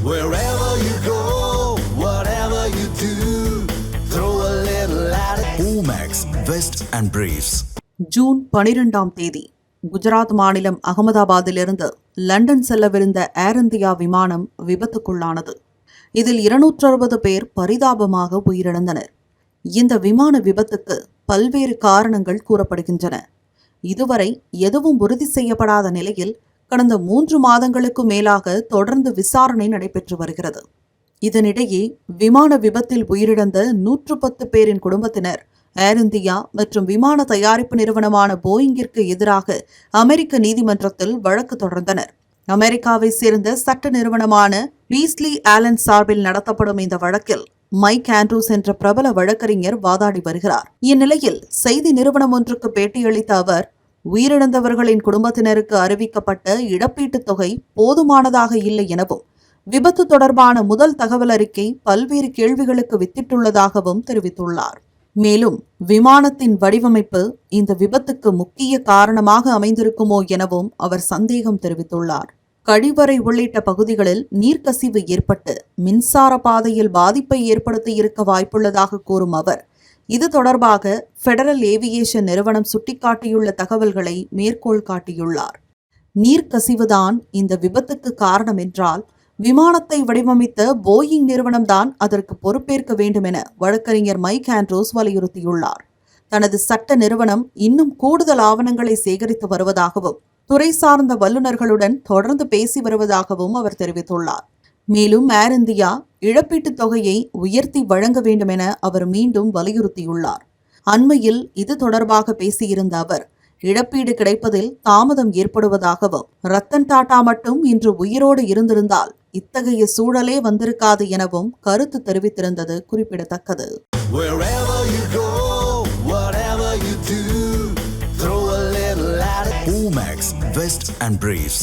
Wherever you go, whatever you do, throw a little at it. Omax, Vest and Briefs. June 12ஆம் தேதி குஜராத் மாநிலம் அகமதாபாத்திலிருந்து London செல்லவிருந்த ஏர் India விமானம் விபத்துக்குள்ளானது. இதில் 260 பேர் பரிதாபமாக உயிரிழந்தனர். இந்த விமான விபத்துக்கு பல்வேறு காரணங்கள் கூறப்படுகின்றன. இதுவரை எதுவும் உறுதி செய்யப்படாத நிலையில் கடந்த 3 மாதங்களுக்கு மேலாக தொடர்ந்து விசாரணை நடைபெற்று வருகிறது. இதனிடையே விமான விபத்தில் உயிரிழந்த 110 பேரின் குடும்பத்தினர் ஏர் இந்தியா மற்றும் விமான தயாரிப்பு நிறுவனமான போயிங்கிற்கு எதிராக அமெரிக்க நீதிமன்றத்தில் வழக்கு தொடர்ந்தனர். அமெரிக்காவை சேர்ந்த சட்ட நிறுவனமான பீஸ்லி ஆலன் சார்பில் நடத்தப்படும் இந்த வழக்கில் மைக் ஆண்ட்ரூஸ் என்ற பிரபல வழக்கறிஞர் வாதாடி வருகிறார். இந்நிலையில் செய்தி நிறுவனம் ஒன்றுக்கு பேட்டியளித்த அவர், உயிரிழந்தவர்களின் குடும்பத்தினருக்கு அறிவிக்கப்பட்ட இழப்பீட்டுத் தொகை போதுமானதாக இல்லை எனவும், விபத்து தொடர்பான முதல் தகவல் அறிக்கை பல்வேறு கேள்விகளுக்கு வித்திட்டுள்ளதாகவும் தெரிவித்துள்ளார். மேலும் விமானத்தின் வடிவமைப்பு இந்த விபத்துக்கு முக்கிய காரணமாக அமைந்திருக்குமோ எனவும் அவர் சந்தேகம் தெரிவித்துள்ளார். கழிவறை உள்ளிட்ட பகுதிகளில் நீர்க்கசிவு ஏற்பட்டு மின்சார பாதையில் பாதிப்பை ஏற்படுத்தியிருக்க வாய்ப்புள்ளதாக கூறும் அவர், இது தொடர்பாக ஃபெடரல் ஏவியேஷன் நிறுவனம் சுட்டிக்காட்டியுள்ள தகவல்களை மேற்கோள் காட்டியுள்ளார். நீர்க்கசிவுதான் இந்த விபத்துக்கு காரணம் என்றால் விமானத்தை வடிவமைத்த போயிங் நிறுவனம்தான் அதற்கு பொறுப்பேற்க வேண்டும் என வழக்கறிஞர் மைக் ஆண்ட்ரூஸ் வலியுறுத்தியுள்ளார். தனது சட்ட நிறுவனம் இன்னும் கூடுதல் ஆவணங்களை சேகரித்து வருவதாகவும், துறை சார்ந்த வல்லுநர்களுடன் தொடர்ந்து பேசி வருவதாகவும் அவர் தெரிவித்துள்ளார். மேலும் ஏர் இந்தியா இழப்பீட்டுத் தொகையை உயர்த்தி வழங்க வேண்டும் என அவர் மீண்டும் வலியுறுத்தியுள்ளார். அண்மையில் இது தொடர்பாக பேசியிருந்த அவர், இழப்பீடு கிடைப்பதில் தாமதம் ஏற்படுவதாகவும், ரத்தன் டாடா மட்டும் இன்று உயிரோடு இருந்திருந்தால் இத்தகைய சூழலே வந்திருக்காது எனவும் கருத்து தெரிவித்திருந்தது குறிப்பிடத்தக்கது. Omax, Vest and Briefs.